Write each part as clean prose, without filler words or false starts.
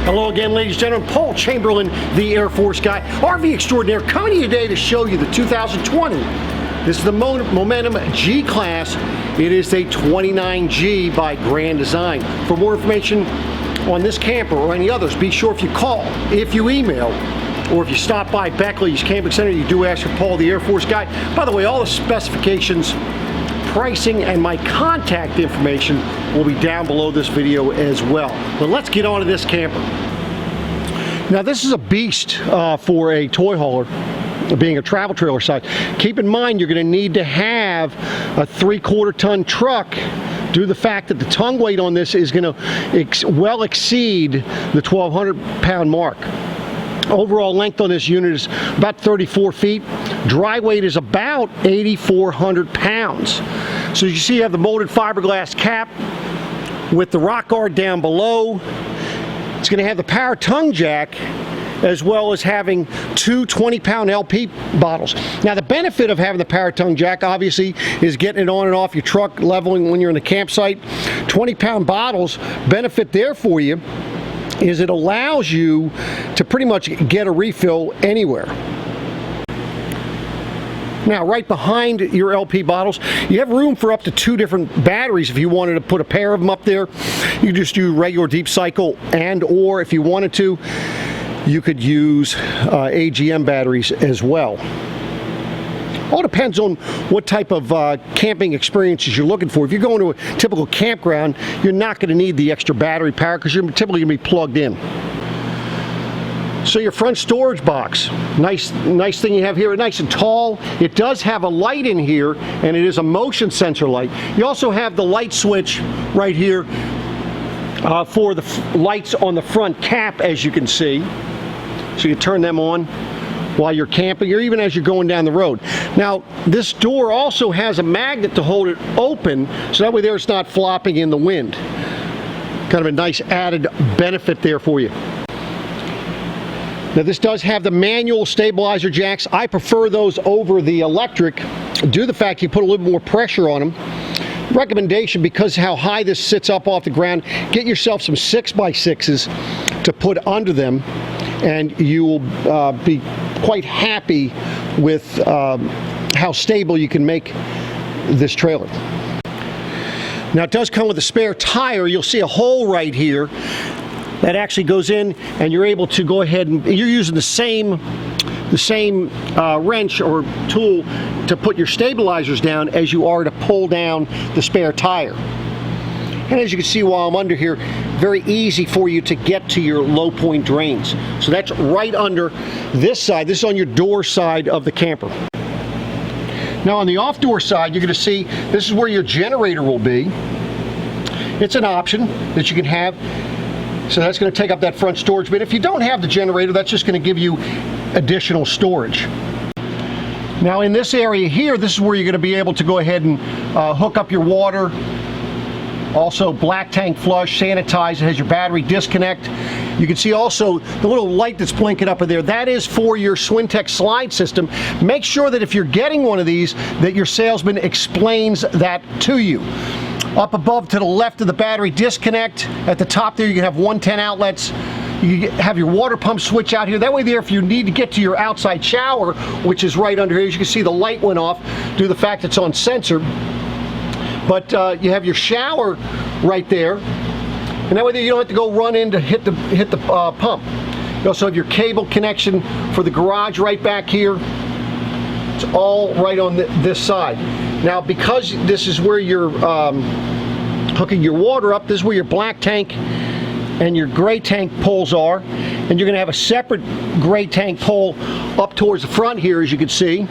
Hello again, ladies and gentlemen. Paul Chamberlain, the Air Force guy, RV extraordinaire, coming to you today to show you the 2020. This is the Momentum G-Class. It is a 29G by Grand Design. For more information on this camper or any others, be sure if you call, if you email, or if you stop by Beckley's Camping Center, you do ask for Paul, the Air Force guy. By the way, all the specifications, pricing, and my contact information will be down below this video as well. But let's get on to this camper. Now this is a beast for a toy hauler, being a travel trailer size. Keep in mind you're going to need to have a 3/4 ton truck due to the fact that the tongue weight on this is going to well exceed the 1,200 pound mark. Overall length on this unit is about 34 feet. Dry weight is about 8,400 pounds. So you see you have the molded fiberglass cap with the rock guard down below. It's going to have the power tongue jack as well as having two 20-pound LP bottles. Now the benefit of having the power tongue jack obviously is getting it on and off your truck, leveling when you're in the campsite. 20-pound bottles, benefit there for you is it allows you to pretty much get a refill anywhere. Now right behind your LP bottles you have room for up to 2 different batteries. If you wanted to put a pair of them up there, you just do regular deep cycle, and or if you wanted to, you could use AGM batteries as well. All depends on what type of camping experiences you're looking for. If you're going to a typical campground, you're not going to need the extra battery power because you're typically going to be plugged in. So your front storage box, nice thing you have here, nice and tall. It does have a light in here, and it is a motion sensor light. You also have the light switch right here for the lights on the front cap, as you can see. So you turn them on while you're camping, or even as you're going down the road. Now, this door also has a magnet to hold it open, so that way there it's not flopping in the wind. Kind of a nice added benefit there for you. Now this does have the manual stabilizer jacks. I prefer those over the electric due to the fact you put a little more pressure on them. Recommendation, because how high this sits up off the ground, get yourself some 6x6s to put under them, and you will be quite happy with how stable you can make this trailer. Now it does come with a spare tire. You'll see a hole right here that actually goes in, and you're able to go ahead and you're using the same wrench or tool to put your stabilizers down as you are to pull down the spare tire. And as you can see while I'm under here, very easy for you to get to your low point drains. So that's right under this side. This is on your door side of the camper. Now on the off door side, you're going to see this is where your generator will be. It's an option that you can have. So that's going to take up that front storage bit. If you don't have the generator, that's just going to give you additional storage. Now in this area here, this is where you're going to be able to go ahead and hook up your water. Also black tank flush, sanitize. It has your battery disconnect. You can see also the little light that's blinking up in there. That is for your Swintex slide system. Make sure that if you're getting one of these, that your salesman explains that to you. Up above to the left of the battery disconnect, at the top there you can have 110 outlets. You have your water pump switch out here. That way there, if you need to get to your outside shower, which is right under here, as you can see the light went off due to the fact it's on sensor. But you have your shower right there, and that way there you don't have to go run in to hit the pump. You also have your cable connection for the garage right back here. It's all right on this side. Now because this is where you're hooking your water up, this is where your black tank and your gray tank poles are, and you're going to have a separate gray tank pole up towards the front here, as you can see.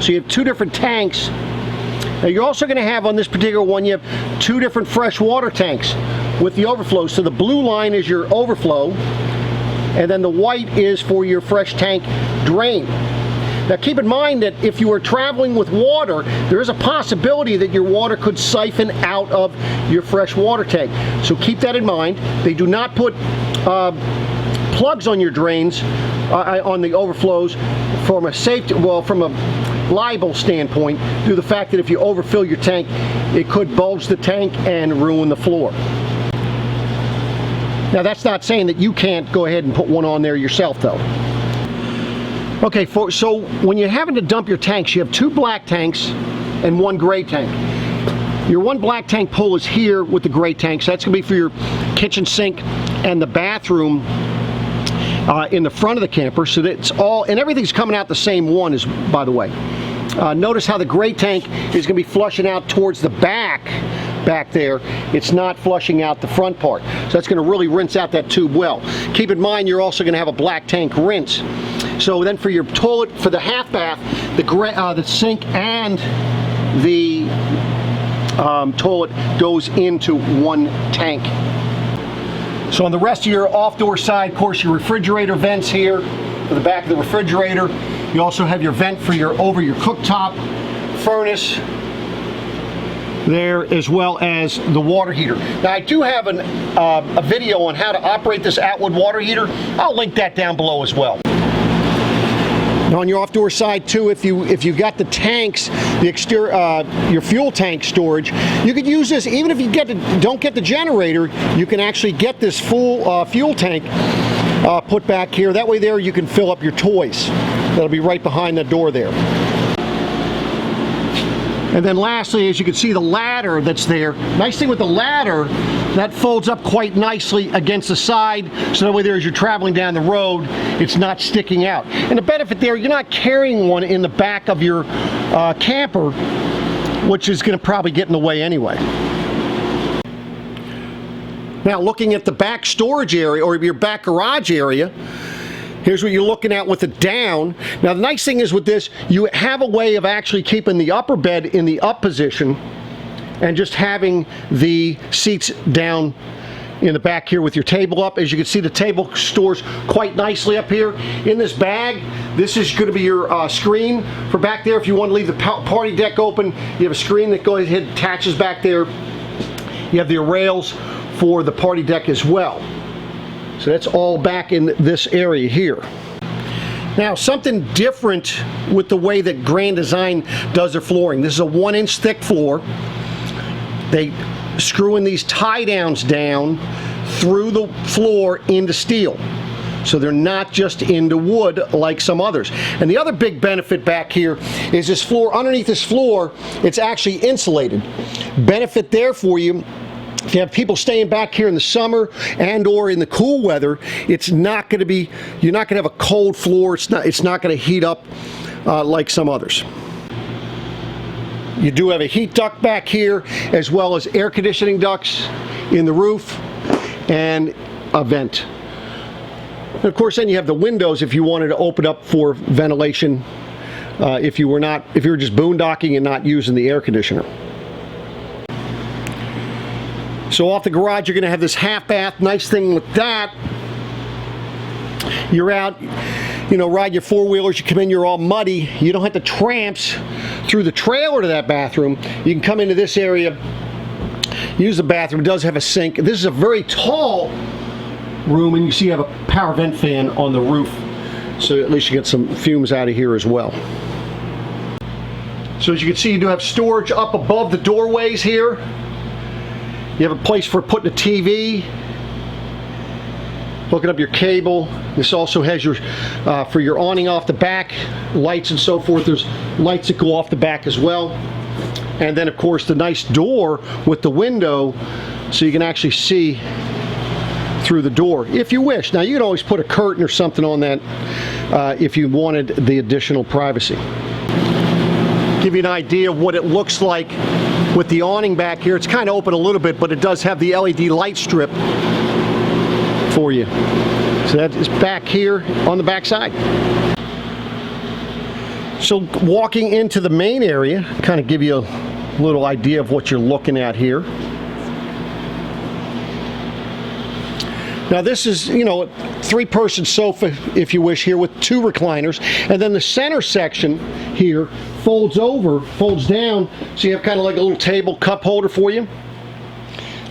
So you have 2 different tanks. Now you're also going to have on this particular one, you have 2 different fresh water tanks with the overflow. So the blue line is your overflow, and then the white is for your fresh tank drain. Now keep in mind that if you are traveling with water, there is a possibility that your water could siphon out of your fresh water tank. So keep that in mind. They do not put plugs on your drains, on the overflows, from a safety, well, from a libel standpoint, due to the fact that if you overfill your tank, it could bulge the tank and ruin the floor. Now that's not saying that you can't go ahead and put one on there yourself though. Okay, so when you're having to dump your tanks, you have 2 black tanks and 1 gray tank. Your 1 black tank pull is here with the gray tank, so that's going to be for your kitchen sink and the bathroom in the front of the camper. So that's all, and everything's coming out the same one, is, by the way. Notice how the gray tank is going to be flushing out towards the back there. It's not flushing out the front part. So that's going to really rinse out that tube well. Keep in mind you're also going to have a black tank rinse. So then for your toilet, for the half bath, the sink and the toilet goes into 1 tank. So on the rest of your off-door side, of course, your refrigerator vents here for the back of the refrigerator. You also have your vent for over your cooktop, furnace there, as well as the water heater. Now I do have a video on how to operate this Atwood water heater. I'll link that down below as well. Now on your off-door side too, if you got the tanks, the exterior, your fuel tank storage, you could use this even if you don't get the generator. You can actually get this full fuel tank put back here. That way there you can fill up your toys. That'll be right behind the door there. And then lastly, as you can see, the ladder that's there. Nice thing with the ladder, that folds up quite nicely against the side, so that way there as you're traveling down the road, it's not sticking out. And the benefit there, you're not carrying one in the back of your camper, which is going to probably get in the way anyway. Now looking at the back storage area, or your back garage area, here's what you're looking at with it down. Now the nice thing is with this, you have a way of actually keeping the upper bed in the up position and just having the seats down in the back here with your table up. As you can see, the table stores quite nicely up here. In this bag, this is going to be your screen for back there. If you want to leave the party deck open, you have a screen that goes ahead and attaches back there. You have the rails for the party deck as well. So that's all back in this area here. Now something different with the way that Grand Design does their flooring. This is a 1-inch thick floor. They screw in these tie downs down through the floor into steel. So they're not just into wood like some others. And the other big benefit back here is this floor, underneath this floor, it's actually insulated. Benefit there for you. If you have people staying back here in the summer and or in the cool weather, it's not going to be, you're not going to have a cold floor. It's not going to heat up like some others. You do have a heat duct back here, as well as air conditioning ducts in the roof and a vent. And of course, then you have the windows if you wanted to open up for ventilation. If you were just boondocking and not using the air conditioner. So off the garage, you're going to have this half bath. Nice thing with that, you're out, you know, ride your four-wheelers, you come in, you're all muddy. You don't have to tramps through the trailer to that bathroom. You can come into this area, use the bathroom. It does have a sink. This is a very tall room, and you see you have a power vent fan on the roof. So at least you get some fumes out of here as well. So as you can see, you do have storage up above the doorways here. You have a place for putting a TV, hooking up your cable. This also has your, for your awning off the back, lights and so forth. There's lights that go off the back as well. And then of course the nice door with the window, so you can actually see through the door if you wish. Now you can always put a curtain or something on that if you wanted the additional privacy. Give you an idea of what it looks like with the awning back here. It's kind of open a little bit, but it does have the LED light strip for you. So that is back here on the back side. So walking into the main area, kind of give you a little idea of what you're looking at here. Now this is, you know, a 3-person sofa, if you wish, here with 2 recliners. And then the center section here folds over, folds down, so you have kind of like a little table cup holder for you.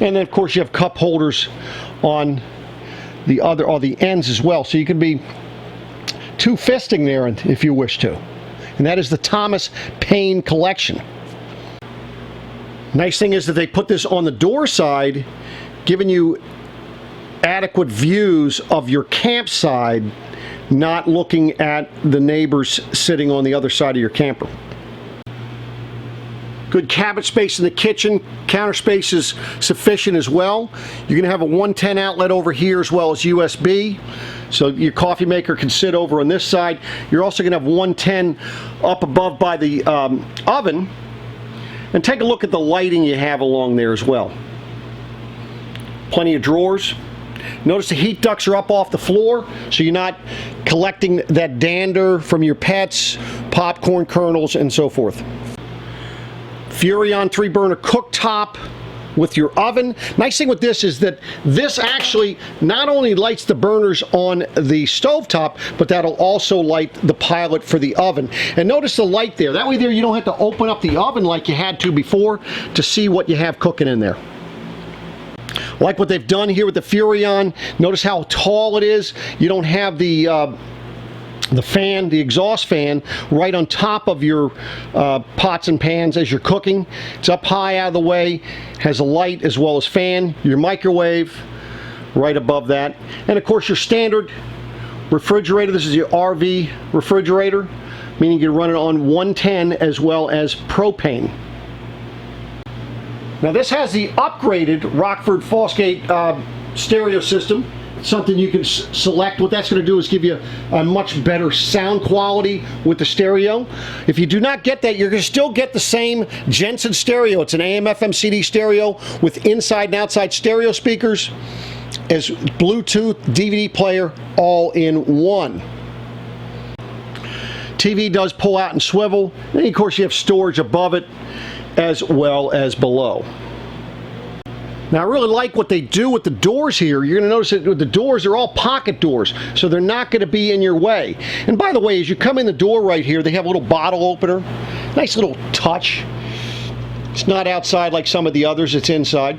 And then of course you have cup holders on the other, or the ends as well. So you can be 2-fisting there if you wish to. And that is the Thomas Paine collection. Nice thing is that they put this on the door side, giving you adequate views of your campsite, not looking at the neighbors sitting on the other side of your camper. Good cabinet space in the kitchen. Counter space is sufficient as well. You're going to have a 110 outlet over here as well as USB. So your coffee maker can sit over on this side. You're also going to have 110 up above by the oven. And take a look at the lighting you have along there as well. Plenty of drawers. Notice the heat ducts are up off the floor, so you're not collecting that dander from your pets, popcorn kernels, and so forth. Furrion 3-burner cooktop with your oven. Nice thing with this is that this actually not only lights the burners on the stovetop, but that'll also light the pilot for the oven. And notice the light there. That way there you don't have to open up the oven like you had to before to see what you have cooking in there. Like what they've done here with the Furrion. Notice how tall it is. You don't have the fan, the exhaust fan, right on top of your pots and pans as you're cooking. It's up high out of the way, has a light as well as fan. Your microwave right above that. And of course your standard refrigerator. This is your RV refrigerator, meaning you can run it on 110 as well as propane. Now this has the upgraded Rockford Fosgate stereo system. Something you can select. What that's going to do is give you a much better sound quality with the stereo. If you do not get that, you're going to still get the same Jensen stereo. It's an AM FM CD stereo with inside and outside stereo speakers, as Bluetooth, DVD player, all in one. TV does pull out and swivel. And of course you have storage above it as well as below. Now I really like what they do with the doors here. You're going to notice that with the doors, they're all pocket doors, so they're not going to be in your way. And by the way, as you come in the door right here, they have a little bottle opener. Nice little touch. It's not outside like some of the others, it's inside.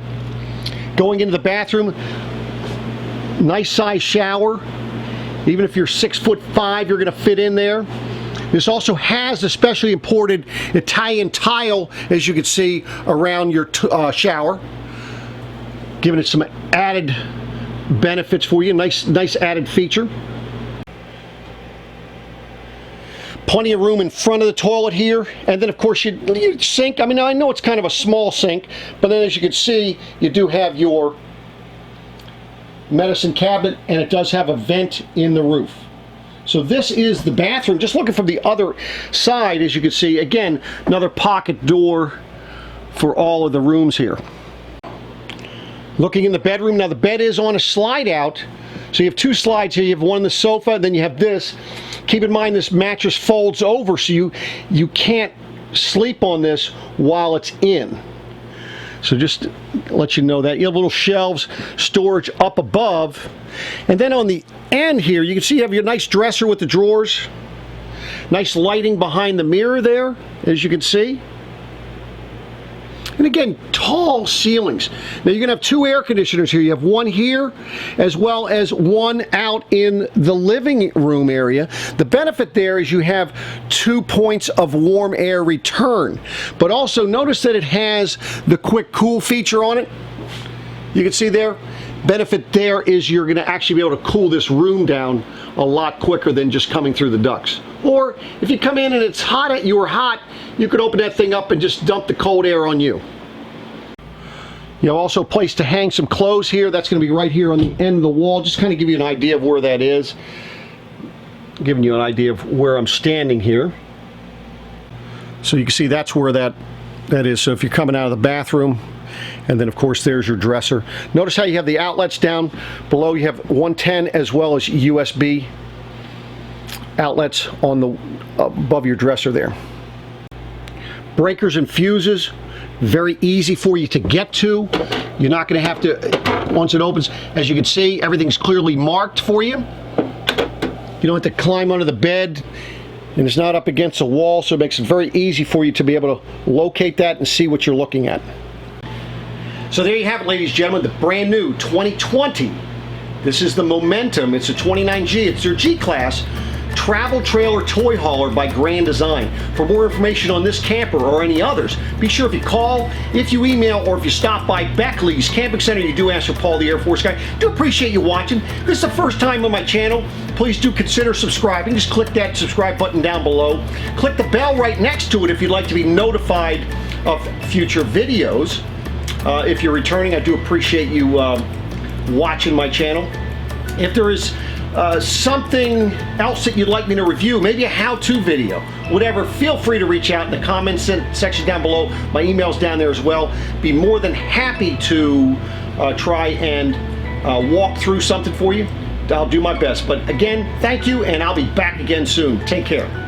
Going into the bathroom, nice size shower. Even if you're 6'5", you're going to fit in there. This also has the specially imported Italian tile, as you can see, around your shower, giving it some added benefits for you. Nice added feature. Plenty of room in front of the toilet here, and then of course your sink. I mean, I know it's kind of a small sink, but then as you can see, you do have your medicine cabinet, and it does have a vent in the roof. So this is the bathroom. Just looking from the other side, as you can see, again, another pocket door for all of the rooms here. Looking in the bedroom, now the bed is on a slide out, so you have two slides here. You have one on the sofa, then you have this. Keep in mind this mattress folds over, so you can't sleep on this while it's in. So just to let you know that. You have little shelves, storage up above. And then on the end here, you can see you have your nice dresser with the drawers. Nice lighting behind the mirror there, as you can see. And again, tall ceilings. Now you're going to have two air conditioners here. You have one here as well as one out in the living room area. The benefit there is you have 2 points of warm air return. But also notice that it has the quick cool feature on it. You can see there. Benefit there is you're going to actually be able to cool this room down a lot quicker than just coming through the ducts. Or if you come in and it's hot, you could open that thing up and just dump the cold air on you. You have also a place to hang some clothes here. That's going to be right here on the end of the wall. Just kind of give you an idea of where that is. Giving you an idea of where I'm standing here. So you can see that's where that is. So if you're coming out of the bathroom, and then of course there's your dresser. Notice how you have the outlets down below. You have 110 as well as USB outlets on the above your dresser there. Breakers and fuses, very easy for you to get to. You're not going to have to, once it opens, as you can see, everything's clearly marked for you. You don't have to climb under the bed, and it's not up against a wall, so it makes it very easy for you to be able to locate that and see what you're looking at. So there you have it, ladies and gentlemen, the brand new 2020. This is the Momentum. It's a 29G. It's their G-Class. Travel Trailer Toy Hauler by Grand Design. For more information on this camper or any others, be sure if you call, if you email, or if you stop by Beckley's Camping Center, you do ask for Paul the Air Force Guy. Do appreciate you watching. If this is the first time on my channel, please do consider subscribing. Just click that subscribe button down below. Click the bell right next to it if you'd like to be notified of future videos. If you're returning, I do appreciate you watching my channel. If there is something else that you'd like me to review, maybe a how-to video, whatever, feel free to reach out in the comments section down below. My email's down there as well. Be more than happy to try and walk through something for you. I'll do my best. But again, thank you, and I'll be back again soon. Take care.